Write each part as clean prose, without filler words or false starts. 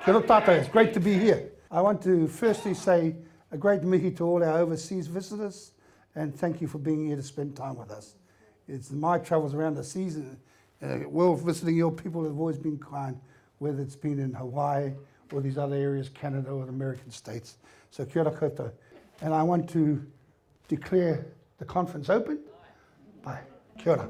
Te Tatau, it's great to be here. I want to firstly say a great mihi to all our overseas visitors, and thank you for being here to spend time with us. It's my travels around the seas and world visiting your people have always been kind, whether it's been in Hawaii or these other areas, Canada or the American states. So kia ora koutou. And I want to declare the conference open. Bye. Kia ora.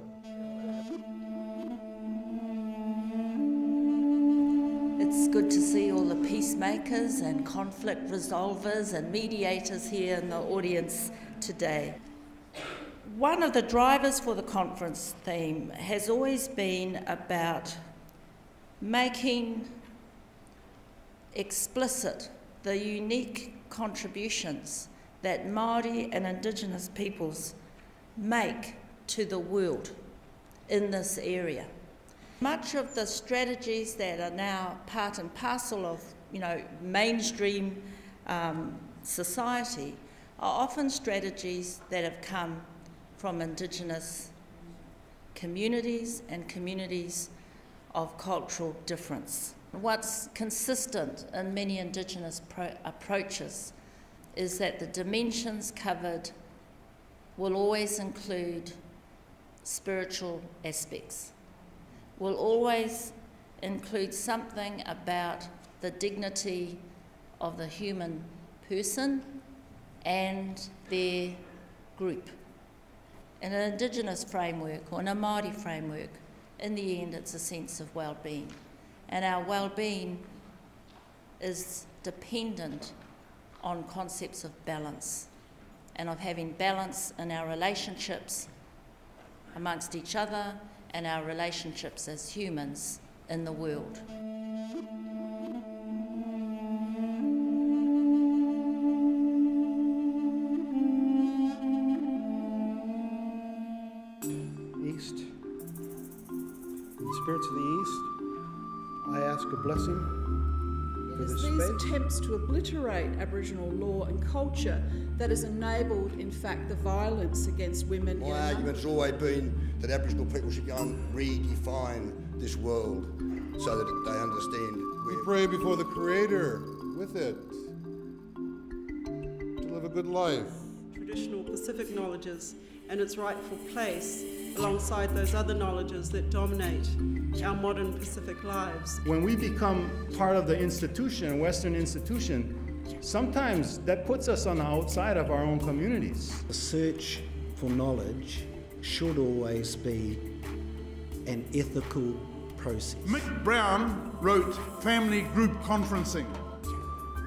It's good to see all the peacemakers and conflict resolvers and mediators here in the audience today. One of the drivers for the conference theme has always been about making explicit the unique contributions that Māori and Indigenous peoples make to the world in this area. Much of the strategies that are now part and parcel of, mainstream society are often strategies that have come from Indigenous communities and communities of cultural difference. What's consistent in many Indigenous approaches is that the dimensions covered will always include spiritual aspects, will always include something about the dignity of the human person and their group. In an Indigenous framework or in a Māori framework, in the end it's a sense of well-being. And our well-being is dependent on concepts of balance and of having balance in our relationships amongst each other and our relationships as humans in the world. East, in the spirits of the East, I ask a blessing for this It is space. these attempts to obliterate Aboriginal law and culture that has enabled, in fact, the violence against women. My argument has always been that Aboriginal people should go and redefine this world so that they understand. We pray before the Creator with it to live a good life. Traditional Pacific knowledges and its rightful place alongside those other knowledges that dominate our modern Pacific lives. When we become part of the institution, Western institution, sometimes that puts us on the outside of our own communities. The search for knowledge should always be an ethical process. Mick Brown wrote Family Group Conferencing.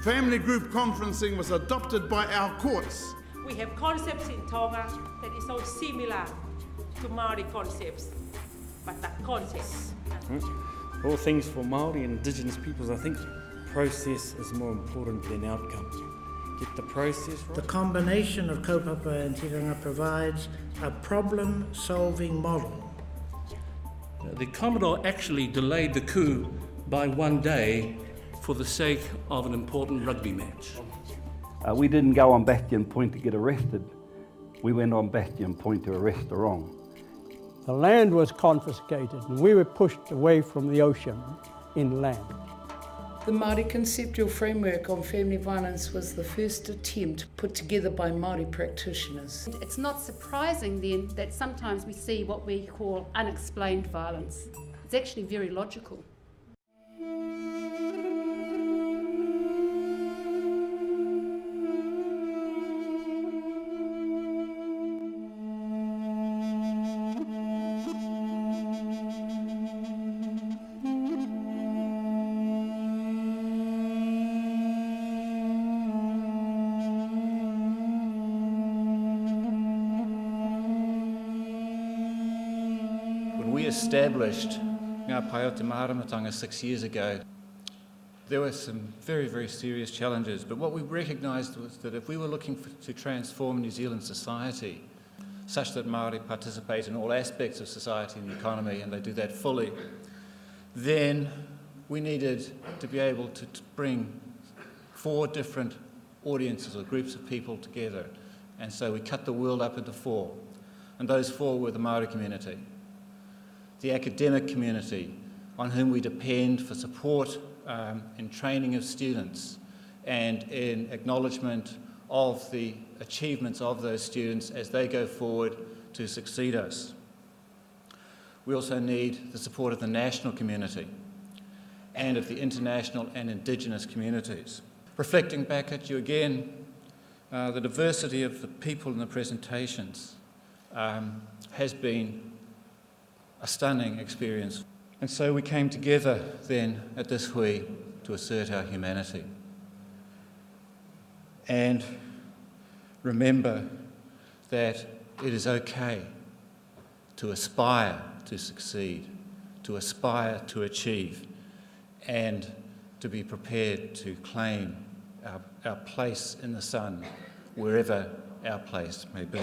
Family Group Conferencing was adopted by our courts. We have concepts in Tonga that is so similar to Māori concepts, but the concepts. All things for Māori and Indigenous peoples, I think process is more important than outcome. Get the process right. The combination of kaupapa and tiranga provides a problem-solving model. The Commodore actually delayed the coup by one day for the sake of an important rugby match. We didn't go on Bastion Point to get arrested. We went on Bastion Point to arrest the wrong. The land was confiscated and we were pushed away from the ocean inland. The Māori conceptual framework on family violence was the first attempt put together by Māori practitioners. It's not surprising then that sometimes we see what we call unexplained violence. It's actually very logical. We established Ngā Pai o Te Maharamatanga 6 years ago. There were some very, very serious challenges, but what we recognised was that if we were looking to transform New Zealand society such that Māori participate in all aspects of society and the economy, and they do that fully, then we needed to be able to bring 4 different audiences or groups of people together. And so we cut the world up into 4, and those 4 were the Māori community, the academic community, on whom we depend for support in training of students and in acknowledgement of the achievements of those students as they go forward to succeed us. We also need the support of the national community and of the international and Indigenous communities. Reflecting back at you again, the diversity of the people in the presentations has been a stunning experience. And so we came together then at this hui to assert our humanity. And remember that it is okay to aspire to succeed, to aspire to achieve, and to be prepared to claim our place in the sun, wherever our place may be.